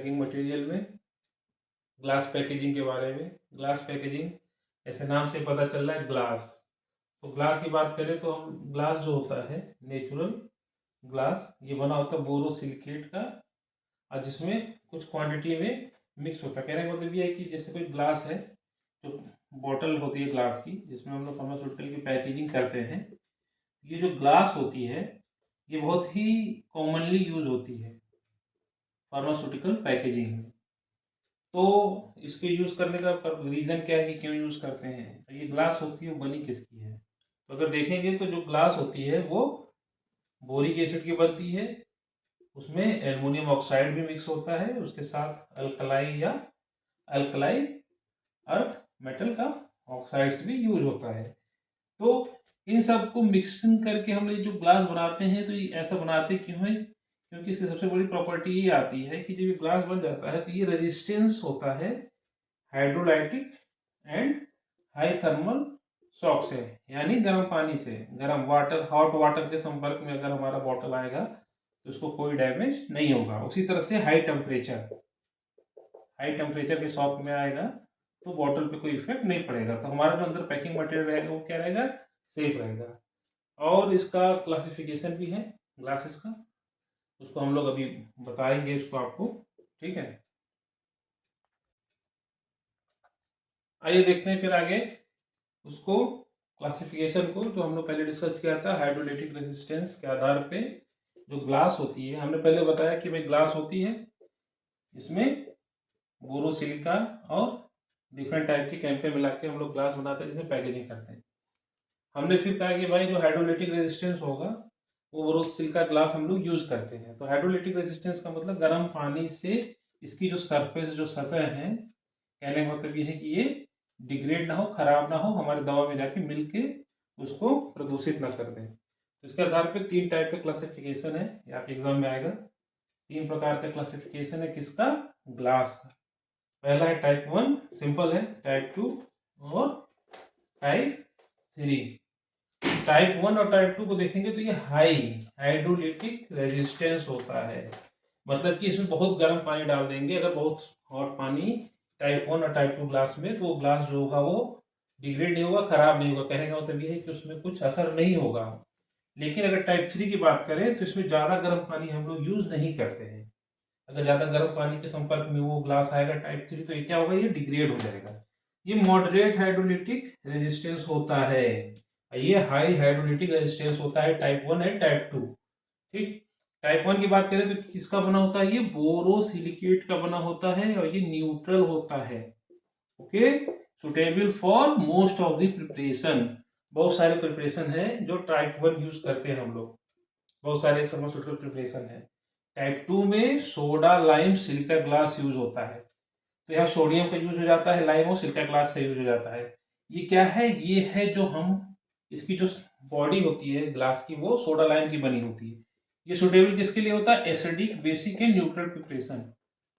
Packing material में glass packaging के बारे में। ग्लास पैकेजिंग ऐसे नाम से पता चल रहा है ग्लास। तो ग्लास की बात करें तो हम ग्लास जो होता है नेचुरल ग्लास, ये बना होता है बोरोसिलिकेट का, और जिसमें कुछ क्वांटिटी में मिक्स होता है। कहने का मतलब ये है कि जैसे कोई ग्लास है, जो बॉटल होती है ग्लास की जिसमें हम लोग फार्मास्यूटिकल की पैकेजिंग करते हैं, ये जो ग्लास होती है ये बहुत ही कॉमनली यूज होती है फार्मास्यूटिकल पैकेजिंग में। तो इसके यूज करने का रीजन क्या है कि क्यों यूज करते हैं। तो ये ग्लास होती है वो बनी किसकी है, तो अगर देखेंगे तो जो ग्लास होती है वो बोरिक एसिड की बनती है, उसमें एल्युमिनियम ऑक्साइड भी मिक्स होता है, उसके साथ अल्कलाई या अल्कलाई अर्थ मेटल का ऑक्साइड्स भी यूज होता है। तो इन सब को मिक्सिंग करके हम ये जो ग्लास बनाते हैं, तो ये ऐसा बनाते क्यों है, क्योंकि इसकी सबसे बड़ी प्रॉपर्टी ये आती है कि जब ये ग्लास बन जाता है तो ये रेजिस्टेंस होता है hydrolytic and high thermal shock से, यानी गर्म पानी से, गर्म वाटर, हॉट वाटर के संपर्क में अगर हमारा बॉटल आएगा तो उसको कोई डैमेज नहीं होगा। उसी तरह से हाई टेम्परेचर के शॉक में आएगा तो बॉटल पे कोई इफेक्ट नहीं पड़ेगा। तो हमारा जो अंदर पैकिंग मटेरियल रहेगा वो क्या रहेगा, सेफ रहेगा। और इसका क्लासिफिकेशन भी है ग्लासेस का, उसको हम लोग अभी बताएंगे इसको आपको, ठीक है। आइए देखते हैं फिर आगे उसको, क्लासिफिकेशन को जो हम लोग पहले डिस्कस किया था हाइड्रोलिटिक रेजिस्टेंस के आधार पे। जो ग्लास होती है हमने पहले बताया कि भाई ग्लास होती है, इसमें बोरोसिलिका और डिफरेंट टाइप के केमिकल मिला के हम लोग ग्लास बनाते हैं जिसमें पैकेजिंग करते हैं। हमने फिर कहा कि भाई जो हाइड्रोलिटिक रेजिस्टेंस होगा वो बोरोसिलिका ग्लास हम लोग यूज करते हैं। तो हाइड्रोलिटिक रेजिस्टेंस का मतलब गर्म पानी से इसकी जो सरफेस, जो सतह है, कहने का मतलब ये है कि ये डिग्रेड ना हो, खराब ना हो, हमारे दवा में जाके मिल के उसको प्रदूषित ना कर दें। तो इसके आधार पे 3 टाइप का क्लासिफिकेशन है, ये आपके एग्जाम में आएगा। 3 प्रकार का क्लासिफिकेशन है किसका, ग्लास का। पहला है टाइप 1 सिंपल है, टाइप 2 और टाइप 3। टाइप 1 और टाइप 2 को देखेंगे तो ये हाई हाइड्रोलिटिक रेजिस्टेंस होता है, मतलब कि इसमें बहुत गर्म पानी डाल देंगे अगर बहुत हॉट पानी टाइप 1 और टाइप 2 ग्लास में, तो वो ग्लास जो होगा वो डिग्रेड नहीं होगा, खराब नहीं होगा। कहने का मतलब ये है कि उसमें कुछ असर नहीं होगा। लेकिन अगर टाइप 3 की बात करें तो इसमें ज़्यादा गर्म पानी हम लोग यूज नहीं करते हैं। अगर ज़्यादा गर्म पानी के संपर्क में वो ग्लास आएगा टाइप 3, तो ये क्या होगा, ये डिग्रेड हो जाएगा। ये मॉडरेट हाइड्रोलिटिक रेजिस्टेंस होता है, ये हाई हाइड्रोलिटिक रेजिस्टेंस होता है टाइप 1 एंड टाइप 2। ठीक, टाइप 1 की बात करें तो किसका बना होता है, ये बोरोसिलिकेट का बना होता है और ये न्यूट्रल होता है। Okay, suitable for most of the preparation. बहुत सारे प्रिपरेशन है जो टाइप 1 यूज करते हैं हम लोग, बहुत सारे फार्मास्यूटिकल प्रिपरेशन है। टाइप 2 में soda lime silica glass use होता है, तो यहाँ सोडियम का यूज हो जाता है, लाइम और सिलिका ग्लास का यूज हो जाता है। ये क्या है, ये है जो हम, इसकी जो बॉडी होती है ग्लास की वो सोडा लाइम की बनी होती है। ये सुटेबल किसके लिए होता है, acidic, basic and neutral preparation.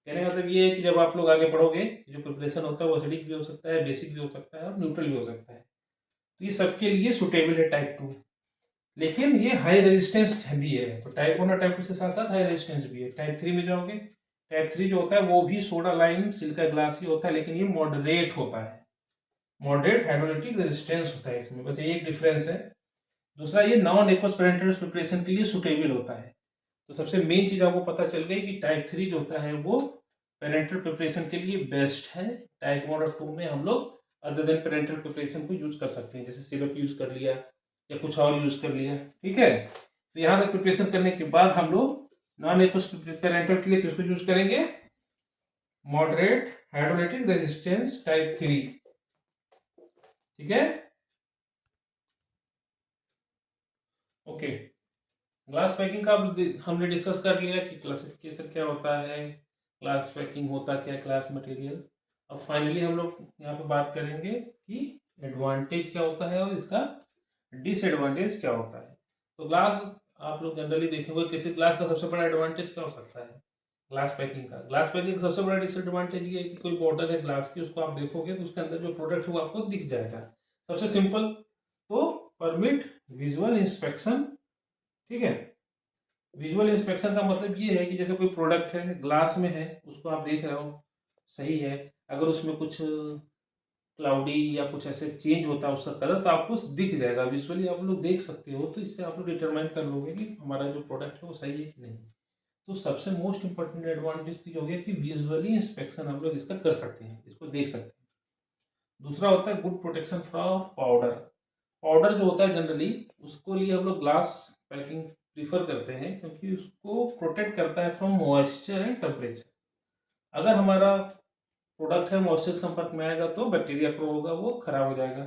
कहने का मतलब ये है कि जब आप लोग आगे पढ़ोगे जो प्रिपरेशन होता है वो एसिडिक भी हो सकता है, बेसिक भी हो सकता है और न्यूट्रल भी हो सकता है। तो ये सबके लिए सुटेबल है टाइप 2। लेकिन ये हाई रेजिस्टेंस भी है, तो टाइप 1 और टाइप 2 के साथ साथ हाई रेजिस्टेंस भी है। टाइप 3 में जाओगे, टाइप 3 जो होता है वो भी सोडा लाइम सिलिका ग्लास ही होता है, लेकिन ये मॉडरेट होता है, मॉडरेट हाइड्रोलिटिक रेजिस्टेंस होता है इसमें, बस एक डिफरेंस है। दूसरा, ये नॉन एक्वस पेरेंटल्स प्रिपरेशन के लिए सुटेबल होता है। तो सबसे मेन चीज आपको पता चल गई कि टाइप 3 जो होता है वो पेरेंटल प्रिपरेशन के लिए बेस्ट है। टाइप 1 और 2 में हम लोग अदर देन पेरेंटल प्रिपरेशन को यूज कर सकते हैं, जैसे सिरप यूज कर लिया या कुछ और यूज कर लिया, ठीक है। तो यहाँ तक प्रिपरेशन करने के बाद हम लोग नॉन एक्वस पेरेंटल के लिए किसको यूज करेंगे, मॉडरेट हाइड्रोलिटिक रेजिस्टेंस टाइप 3, ठीक है। ओके, ग्लास पैकिंग का हमने डिस्कस कर लिया कि क्लासिफिकेशन क्या होता है, ग्लास पैकिंग होता क्या है, ग्लास मटेरियल। अब फाइनली हम लोग यहाँ पे बात करेंगे कि एडवांटेज क्या होता है और इसका डिसएडवांटेज क्या होता है। तो ग्लास, आप लोग जनरली देखेंगे किसी ग्लास का सबसे बड़ा एडवांटेज क्या हो सकता है, ग्लास पैकिंग का। ग्लास पैकिंग का सबसे बड़ा डिसएडवांटेज ये है कि कोई बॉटल है ग्लास की, उसको आप देखोगे तो उसके अंदर जो प्रोडक्ट है वो आपको दिख जाएगा। सबसे सिंपल, तो परमिट विजुअल इंस्पेक्शन, ठीक है। विजुअल इंस्पेक्शन का मतलब ये है कि जैसे कोई प्रोडक्ट है, ग्लास में है, उसको आप देख रहे हो सही है, अगर उसमें कुछ क्लाउडी या कुछ ऐसे चेंज होता है उसका कलर, तो आपको दिख जाएगा, विजुअली आप लोग देख सकते हो, तो इससे आप लोग डिटरमाइन कर लोगे कि हमारा जो प्रोडक्ट है वो सही है कि नहीं। तो सबसे मोस्ट इंपॉर्टेंट एडवांटेज तो ये हो गया कि विजुअली इंस्पेक्शन हम लोग इसका कर सकते हैं, इसको देख सकते हैं। दूसरा होता है good protection from powder. Powder जो होता है जनरली, उसको लिए हम लोग ग्लास पैकिंग प्रीफर करते हैं, क्योंकि उसको प्रोटेक्ट करता है फ्रॉम मॉइस्चर एंड टेम्परेचर। अगर हमारा प्रोडक्ट है मॉइस्चर के संपर्क में आएगा तो बैक्टीरिया ग्रो होगा, वो खराब हो जाएगा।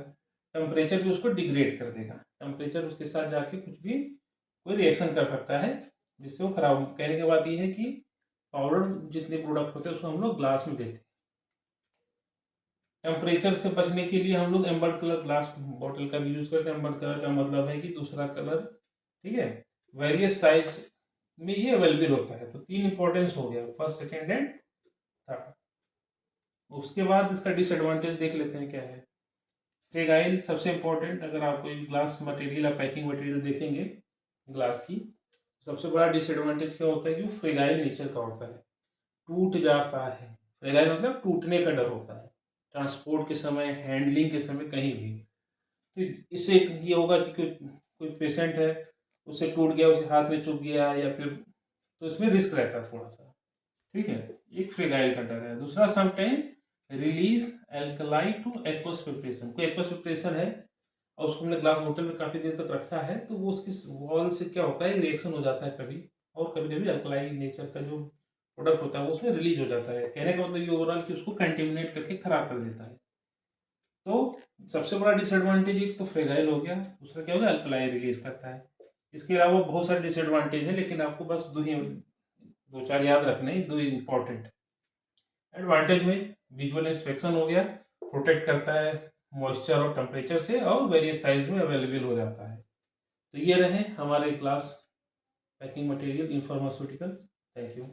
टेम्परेचर भी उसको डिग्रेड कर देगा, टेम्परेचर उसके साथ जाके कुछ भी कोई रिएक्शन कर सकता है जिससे वो खराब। कहने की बात ये है कि पाउडर जितने प्रोडक्ट होते हैं उसको हम लोग ग्लास में देते हैं। टेम्परेचर से बचने के लिए हम लोग एम्बर कलर ग्लास बॉटल का भी यूज करते हैं। एम्बर कलर का मतलब है कि दूसरा कलर, ठीक है, वेरियस साइज में ये अवेलेबल होता है। तो 3 इंपॉर्टेंस हो गया, फर्स्ट, सेकेंड एंड थर्ड। उसके बाद इसका डिसएडवांटेज देख लेते हैं क्या है। फ्रेगाइल सबसे इंपॉर्टेंट, अगर आप कोई ग्लास मटेरियल या पैकिंग मटेरियल देखेंगे ग्लास की, सबसे बड़ा डिसएडवांटेज क्या होता है कि वो फ्रेगाइल नेचर का होता है, टूट जाता है। फ्रेगाइल मतलब टूटने का डर होता है, ट्रांसपोर्ट के समय, हैंडलिंग के समय, कहीं भी। तो इससे ये होगा कि कोई पेशेंट है, उससे टूट गया, उसके हाथ में चुभ गया या फिर, तो इसमें रिस्क रहता है थोड़ा सा, ठीक है। एक फ्रेगाइल का डर है। दूसरा, sometime release alkali two aqueous preparation. कोई एक्वस प्रिपरेशन है और उसको हमने ग्लास बोतल में काफ़ी देर तक रखा है, तो वो उसकी वॉल से क्या होता है, रिएक्शन हो जाता है कभी, और कभी कभी अल्कलाई नेचर का जो प्रोडक्ट होता है वो उसमें रिलीज हो जाता है। कहने का मतलब ये ओवरऑल कि उसको कंटेमिनेट करके खराब कर देता है। तो सबसे बड़ा डिसएडवांटेज एक तो फ्रेगाइल हो गया, दूसरा क्या हो गया, अल्कलाई रिलीज करता है। इसके अलावा बहुत सारे डिसएडवांटेज है, लेकिन आपको बस दो चार याद रखने हैं, दो इंपॉर्टेंट। एडवांटेज में विजुअल इंस्पेक्शन हो गया, प्रोटेक्ट करता है मॉइस्चर और टेम्परेचर से, और वेरियस साइज में अवेलेबल हो जाता है। तो ये रहे हमारे glass packing material in pharmaceutical. Thank you.